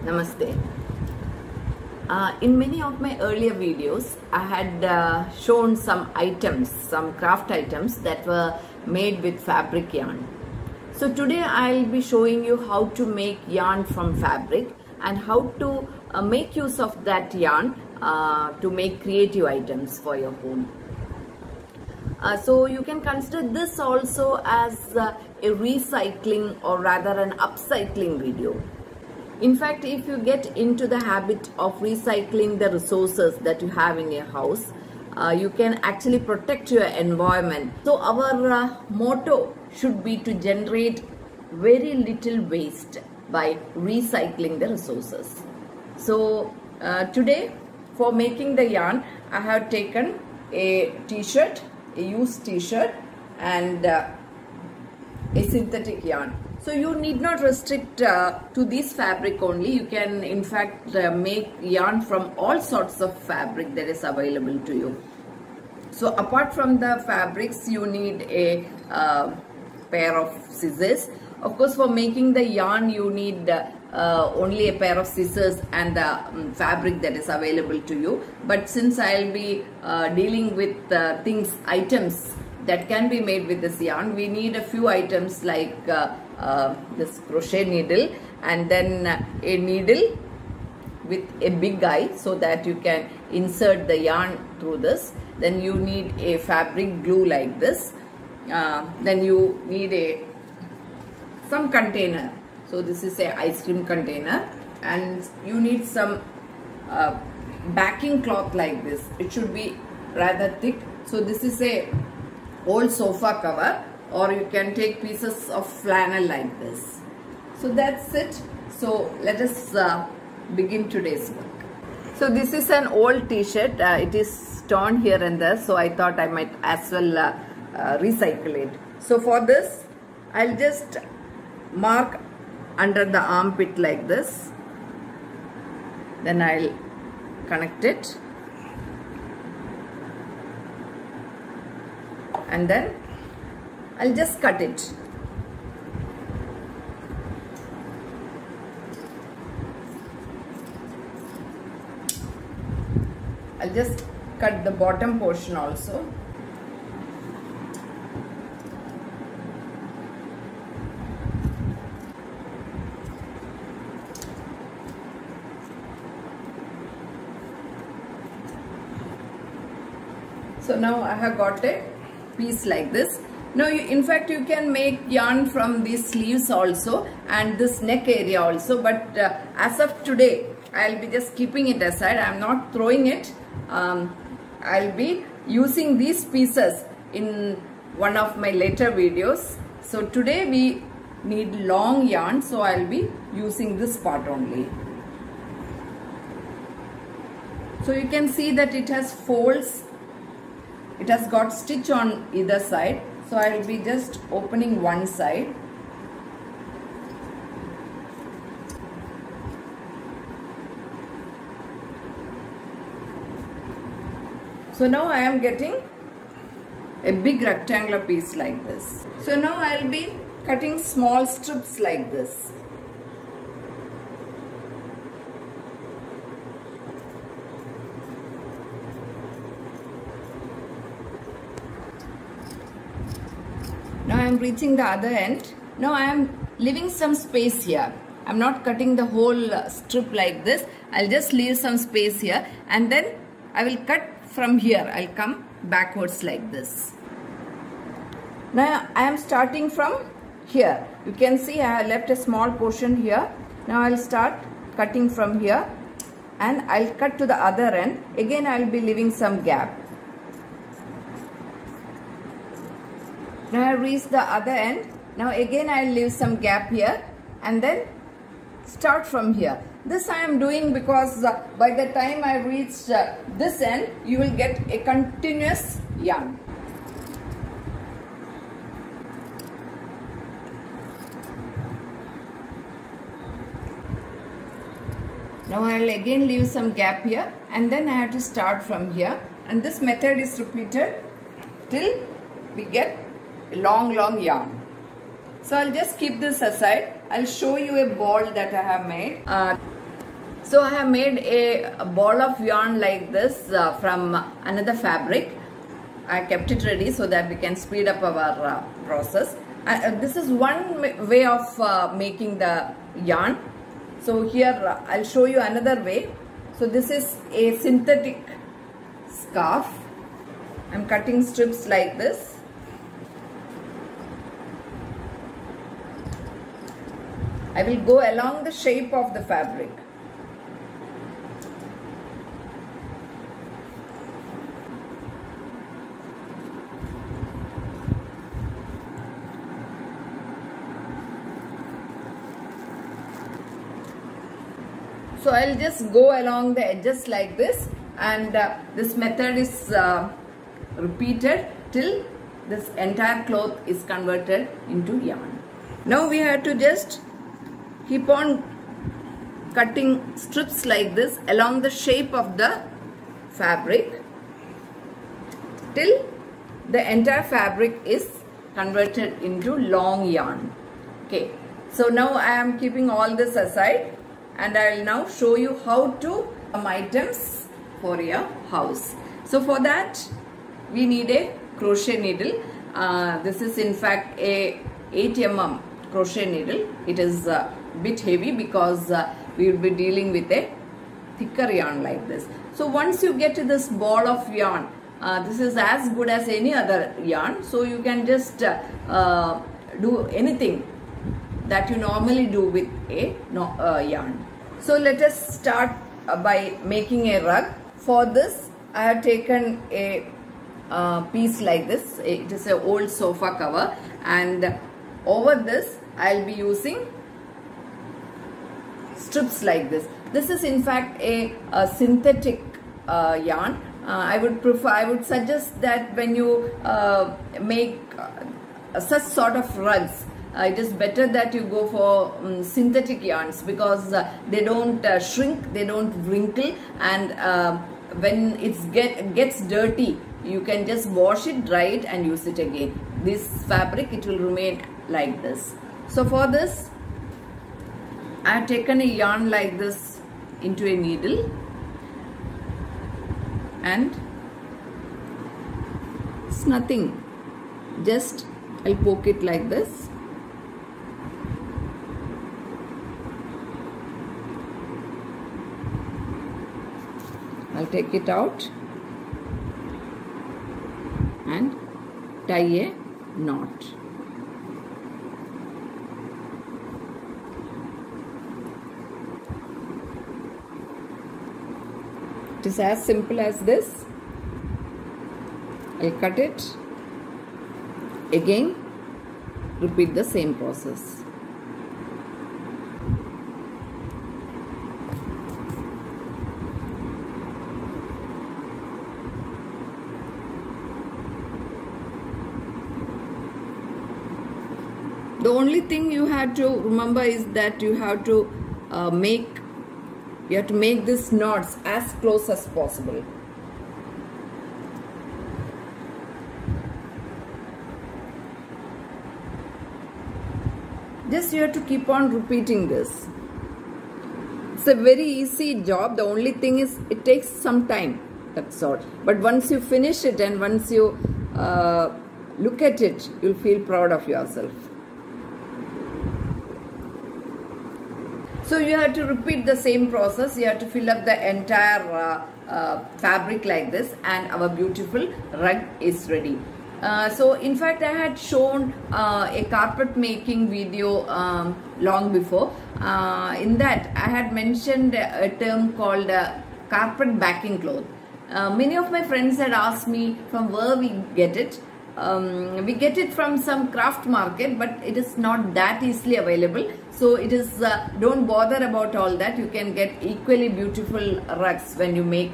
Namaste. In many of my earlier videos, I had shown some craft items that were made with fabric yarn. So today I'll be showing you how to make yarn from fabric and how to make use of that yarn to make creative items for your home. So you can consider this also as a recycling or rather an upcycling video. In fact, if you get into the habit of recycling the resources that you have in your house, you can actually protect your environment. So our motto should be to generate very little waste by recycling the resources. So today for making the yarn, I have taken a t-shirt, a used t-shirt and a synthetic yarn. So you need not restrict to this fabric only. You can in fact make yarn from all sorts of fabric that is available to you. So apart from the fabrics, you need a pair of scissors. Of course, for making the yarn, you need only a pair of scissors and the fabric that is available to you. But since I'll be dealing with items that can be made with this yarn, we need a few items like this crochet needle and then a needle with a big eye so that you can insert the yarn through this. Then you need a fabric glue like this. Then you need some container. So this is a ice cream container, and you need some backing cloth like this. It should be rather thick. So this is a old sofa cover, or you can take pieces of flannel like this. So that's it. So let us begin today's work. So this is an old t-shirt. It is torn here and there, so I thought I might as well recycle it. So for this, I'll just mark under the armpit like this. Then I'll connect it. And then I'll just cut it. I'll just cut the bottom portion also. So now I have got a piece like this. Now in fact you can make yarn from these sleeves also and this neck area also, but as of today I'll be just keeping it aside. I'm not throwing it. I'll be using these pieces in one of my later videos. So today we need long yarn, so I'll be using this part only. So you can see that it has folds. It has got stitch on either side. So I will be just opening one side. So now I am getting a big rectangular piece like this. So now I will be cutting small strips like this. Now I am reaching the other end. Now I am leaving some space here. I am not cutting the whole strip like this. I'll just leave some space here and then I will cut from here. I'll come backwards like this. Now I am starting from here. You can see I have left a small portion here. Now I'll start cutting from here and I'll cut to the other end. Again I'll be leaving some gap. Now I reach the other end. Now again I'll leave some gap here and then start from here. This I am doing because by the time I reach this end, you will get a continuous yarn. Now I will again leave some gap here and then I have to start from here, and this method is repeated till we get a long yarn. So I'll just keep this aside. I'll show you a ball that I have made. So I have made a ball of yarn like this from another fabric. I kept it ready so that we can speed up our process. This is one way of making the yarn. So here I'll show you another way. So this is a synthetic scarf. I'm cutting strips like this. I will go along the shape of the fabric. So I'll just go along the edges like this, and this method is repeated till this entire cloth is converted into yarn. Now we have to just keep on cutting strips like this along the shape of the fabric till the entire fabric is converted into long yarn. Okay, so now I am keeping all this aside, and I will now show you how to some items for your house. So for that we need a crochet needle. This is in fact a 8 mm crochet needle. It is a bit heavy because we will be dealing with a thicker yarn like this. So once you get to this ball of yarn, this is as good as any other yarn. So you can just do anything that you normally do with a yarn. So let us start by making a rug. For this I have taken a piece like this. It is an old sofa cover, and over this I will be using strips like this. This is in fact a synthetic yarn. I would suggest that when you make such sort of rugs, it is better that you go for synthetic yarns, because they don't shrink, they don't wrinkle, and when it gets dirty, you can just wash it, dry it, and use it again. This fabric, it will remain like this. So for this I have taken a yarn like this into a needle, and it's nothing, just I'll poke it like this. I'll take it out and tie a knot. It is as simple as this. I'll cut it. Again, repeat the same process. The only thing you have to remember is that you have to make these knots as close as possible. Just you have to keep on repeating this. It's a very easy job. The only thing is it takes some time, that's all. But once you finish it and once you look at it, you'll feel proud of yourself. So you have to repeat the same process. You have to fill up the entire fabric like this, and our beautiful rug is ready. So in fact I had shown a carpet making video long before. In that I had mentioned a term called carpet backing cloth. Many of my friends had asked me from where we get it. We get it from some craft market, but it is not that easily available. So it is, don't bother about all that. You can get equally beautiful rugs when you make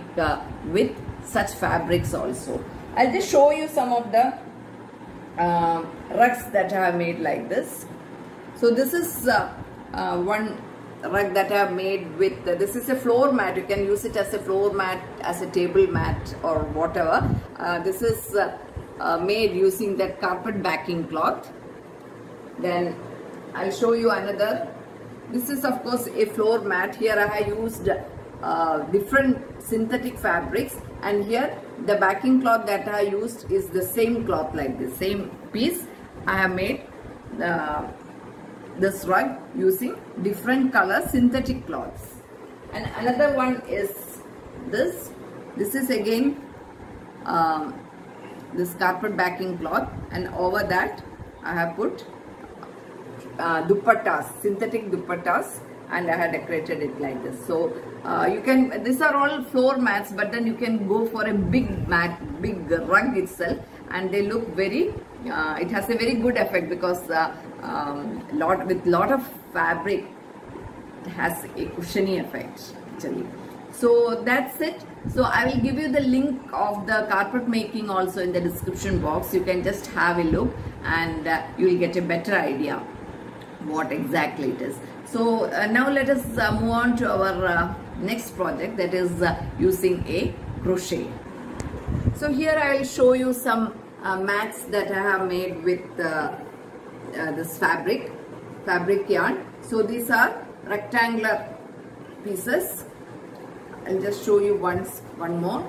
with such fabrics also. I'll just show you some of the rugs that I have made like this. So this is one rug that I have made with, this is a floor mat. You can use it as a floor mat, as a table mat or whatever. This is made using that carpet backing cloth. Then I'll show you another This is of course a floor mat. Here I have used different synthetic fabrics, and here the backing cloth that I used is the same cloth, like the same piece. I have made this rug using different color synthetic cloths. And another one is this. This is again this carpet backing cloth, and over that I have put dupattas, synthetic dupattas, and I have decorated it like this. So you can, these are all floor mats, but then you can go for a big mat, big rug itself, and they look very, it has a very good effect, because with lot of fabric, it has a cushiony effect actually. So that's it. So I will give you the link of the carpet making also in the description box. You can just have a look, and you will get a better idea what exactly it is. So now let us move on to our next project, that is using a crochet. So here I will show you some mats that I have made with this fabric yarn. So these are rectangular pieces. I'll just show you one more.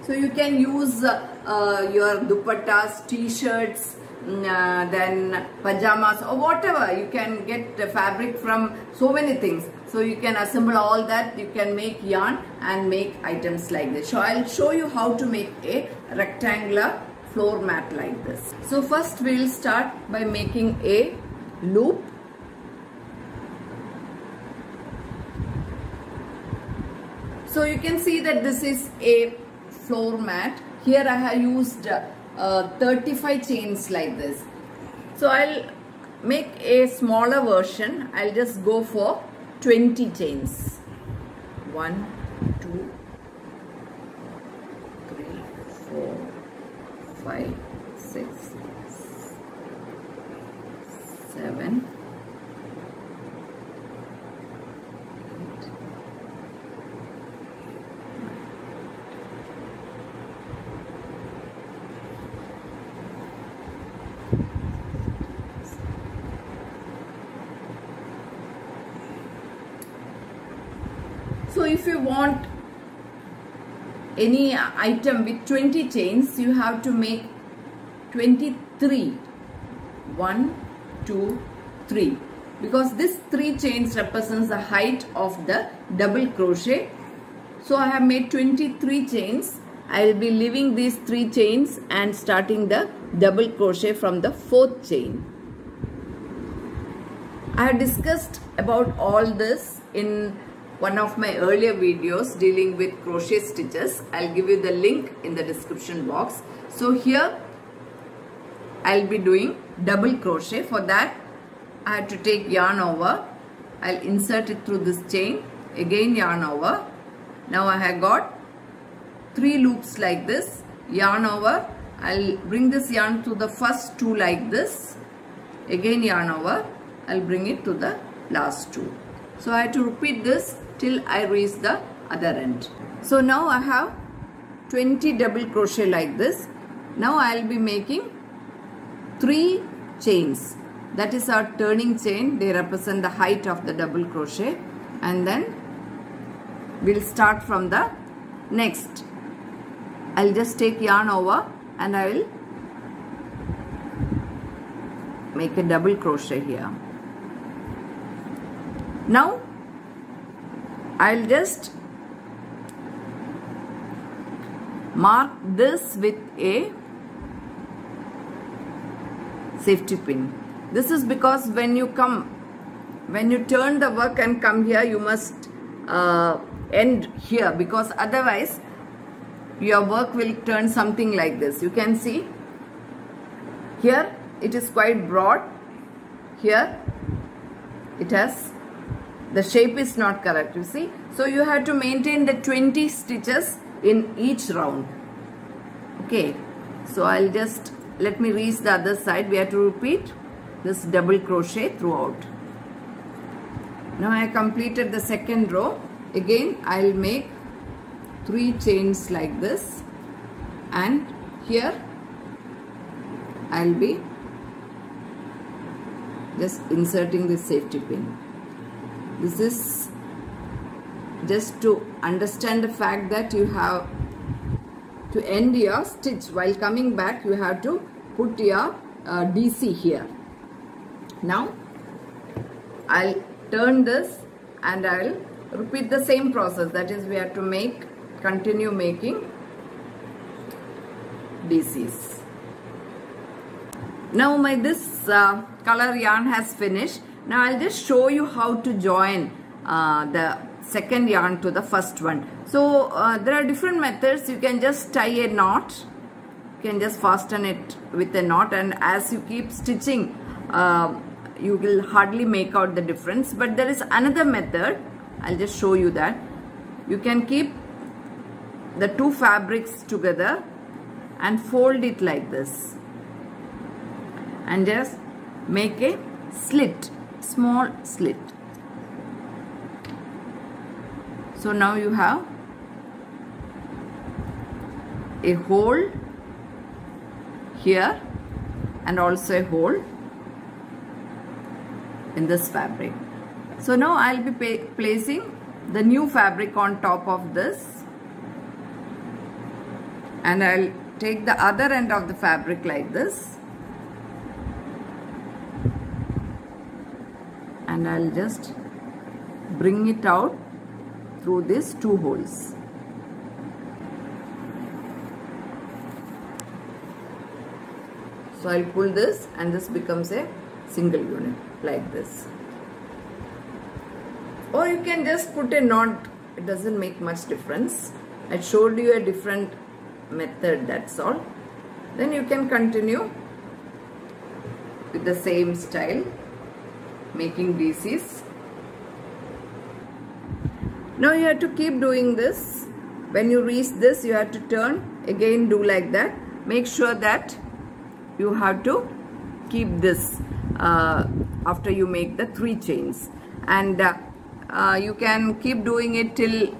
So you can use your dupattas, t-shirts, then pajamas, or whatever. You can get fabric from so many things. So you can assemble all that. You can make yarn and make items like this. So I'll show you how to make a rectangular floor mat like this. So first we will start by making a loop. So you can see that this is a floor mat. Here I have used 35 chains like this. So I'll make a smaller version. I'll just go for 20 chains. 1, 2, 3, 4, 5, 6, 7, 8. So if you want any item with 20 chains, you have to make 23. 1, 2, 3. Because this 3 chains represents the height of the double crochet. So I have made 23 chains. I will be leaving these 3 chains and starting the double crochet from the 4th chain. I have discussed about all this in one of my earlier videos dealing with crochet stitches. I'll give you the link in the description box. So here I'll be doing double crochet. For that I have to take yarn over. I'll insert it through this chain. Again yarn over. Now I have got 3 loops like this. Yarn over. I'll bring this yarn to the first 2 like this. Again yarn over. I'll bring it to the last 2. So I have to repeat this till I reach the other end. So now I have 20 double crochet like this. Now I will be making 3 chains. That is our turning chain. They represent the height of the double crochet. And then we'll start from the next. I'll just take yarn over and I will make a double crochet here. Now I'll just mark this with a safety pin. This is because when you turn the work and come here, you must end here, because otherwise your work will turn something like this. You can see here it is quite broad. Here it has, the shape is not correct, you see. So you have to maintain the 20 stitches in each round. Okay, so I'll just, let me reach the other side. We have to repeat this double crochet throughout. Now I completed the second row. Again I'll make 3 chains like this, and here I'll be just inserting the safety pin. This is just to understand the fact that you have to end your stitch. While coming back, you have to put your DC here. Now I'll turn this and I'll repeat the same process. That is, we have to continue making DCs. Now this color yarn has finished. Now I'll just show you how to join the second yarn to the first one. So there are different methods. You can just tie a knot. You can just fasten it with a knot, and as you keep stitching, you will hardly make out the difference. But there is another method. I'll just show you that. You can keep the two fabrics together and fold it like this, and just make a slit, small slit. So now you have a hole here and also a hole in this fabric. So now I'll be placing the new fabric on top of this, and I'll take the other end of the fabric like this, and I'll just bring it out through these two holes. So I'll pull this, and this becomes a single unit like this. Or you can just put a knot. It doesn't make much difference. I showed you a different method, that's all. Then you can continue with the same style, making DCs. Now you have to keep doing this. When you reach this, you have to turn again, do like that. Make sure that you have to keep this after you make the 3 chains, and you can keep doing it till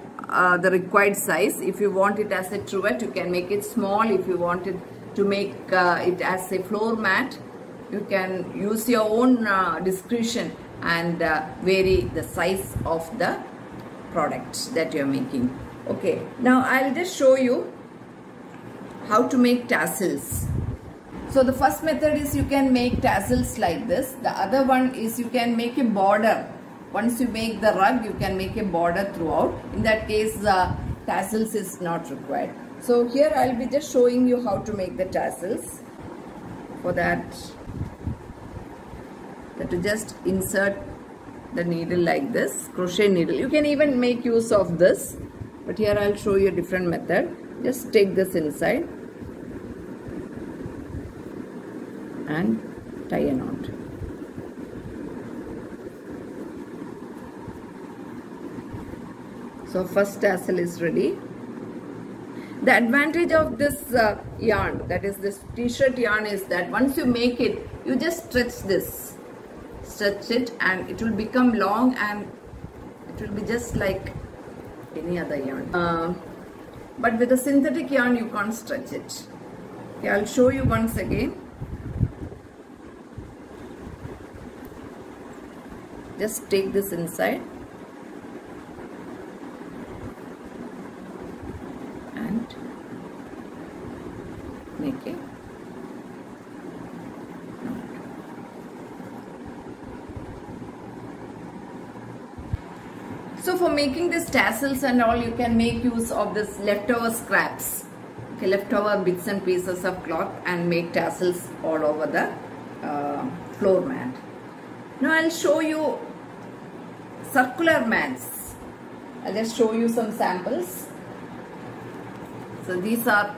the required size. If you want it as a trivet, you can make it small. If you want it to make it as a floor mat, you can use your own discretion and vary the size of the product that you are making. Okay, now I'll just show you how to make tassels. So the first method is you can make tassels like this. The other one is you can make a border. Once you make the rug, you can make a border throughout. In that case, tassels is not required. So here I'll be just showing you how to make the tassels. For that, you have to just insert the needle like this, crochet needle. You can even make use of this, but here I'll show you a different method. Just take this inside and tie a knot. So first tassel is ready. The advantage of this yarn, that is this t-shirt yarn, is that once you make it, you just stretch this. Stretch it and it will become long, and it will be just like any other yarn. But with a synthetic yarn, you can't stretch it. Okay, I'll show you once again. Just take this inside and make it. So for making these tassels and all, you can make use of this leftover scraps, okay, leftover bits and pieces of cloth, and make tassels all over the floor mat. Now I'll show you circular mats. I'll just show you some samples. So these are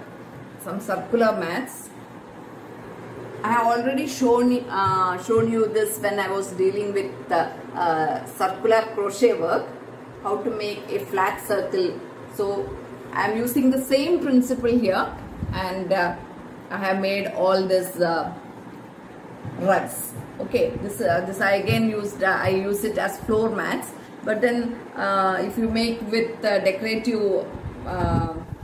some circular mats. I have already shown you this when I was dealing with the circular crochet work, how to make a flat circle. So I am using the same principle here, and I have made all this rugs. Okay, this I again used, I use it as floor mats. But then if you make with decorative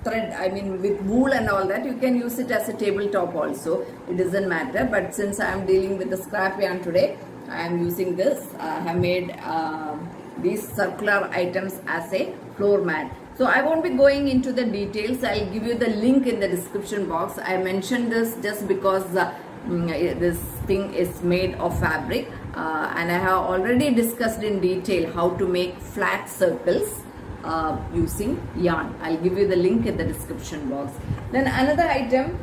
thread, I mean with wool and all that, you can use it as a tabletop also. It doesn't matter. But since I am dealing with the scrap yarn today, I am using this. I have made these circular items as a floor mat. So I won't be going into the details. I'll give you the link in the description box. I mentioned this just because this thing is made of fabric, and I have already discussed in detail how to make flat circles using yarn. I'll give you the link in the description box. Then another item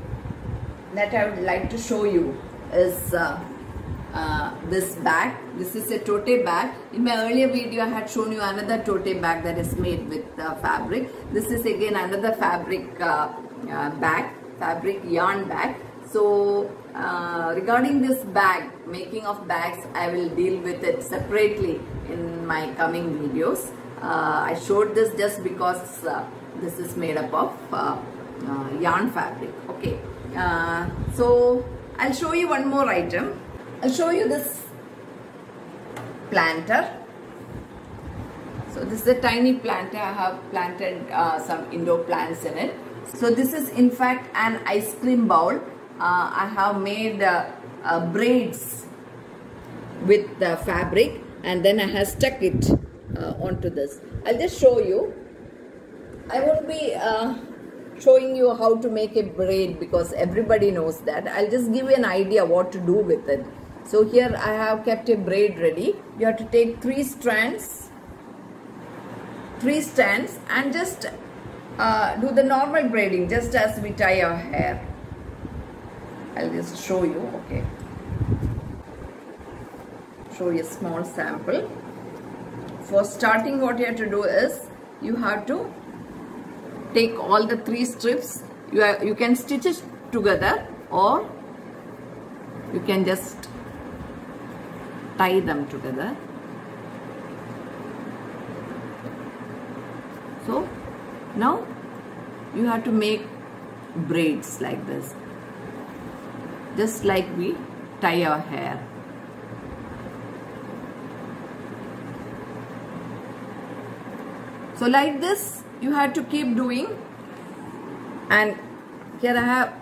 that I would like to show you is this bag. This is a tote bag. In my earlier video I had shown you another tote bag that is made with fabric. This is again another fabric bag, fabric yarn bag. So regarding this bag, making of bags, I will deal with it separately in my coming videos. I showed this just because this is made up of yarn fabric. Okay, so I'll show you one more item. I'll show you this planter. So this is a tiny planter. I have planted some indoor plants in it. So this is in fact an ice cream bowl. I have made braids with the fabric, and then I have stuck it onto this. I'll just show you. I won't be showing you how to make a braid because everybody knows that. I'll just give you an idea what to do with it. So here I have kept a braid ready. You have to take three strands and just do the normal braiding just as we tie our hair. I'll just show you. Okay, show you a small sample. For starting, what you have to do is you have to take all the three strips. You can stitch it together, or you can just tie them together. So now you have to make braids like this, just like we tie our hair. So like this you have to keep doing, and here I have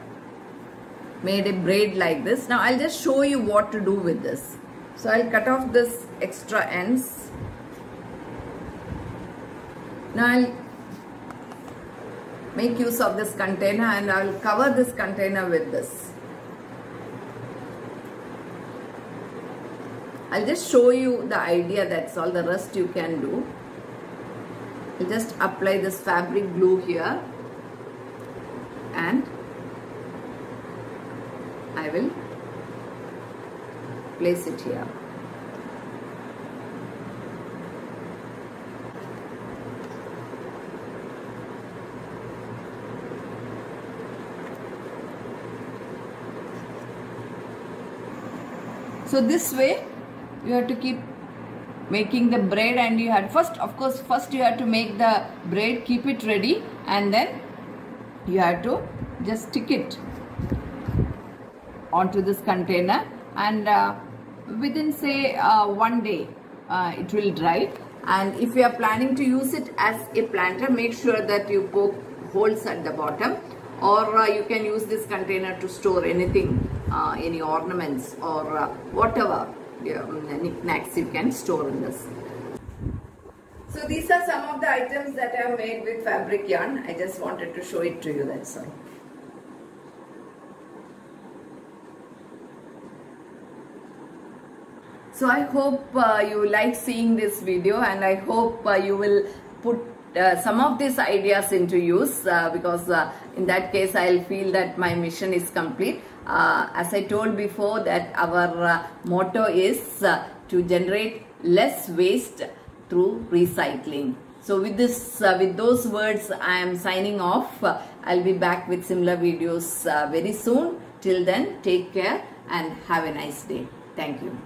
made a braid like this. Now I'll just show you what to do with this. So I'll cut off this extra ends. Now I'll make use of this container, and I'll cover this container with this. I'll just show you the idea, that's all. The rest you can do. I'll just apply this fabric glue here, and I will place it here. So this way you have to keep making the braid, and you had first you have to make the braid, keep it ready, and then you have to just stick it onto this container, and within say 1 day it will dry. And if you are planning to use it as a planter, make sure that you poke holes at the bottom, or you can use this container to store anything, any ornaments or whatever knickknacks you can store in this. So these are some of the items that I have made with fabric yarn. I just wanted to show it to you, that's all. So I hope you like seeing this video, and I hope you will put some of these ideas into use, because in that case I'll feel that my mission is complete. As I told before, that our motto is to generate less waste through recycling. So with this, with those words, I am signing off. I'll be back with similar videos very soon. Till then, take care and have a nice day. Thank you.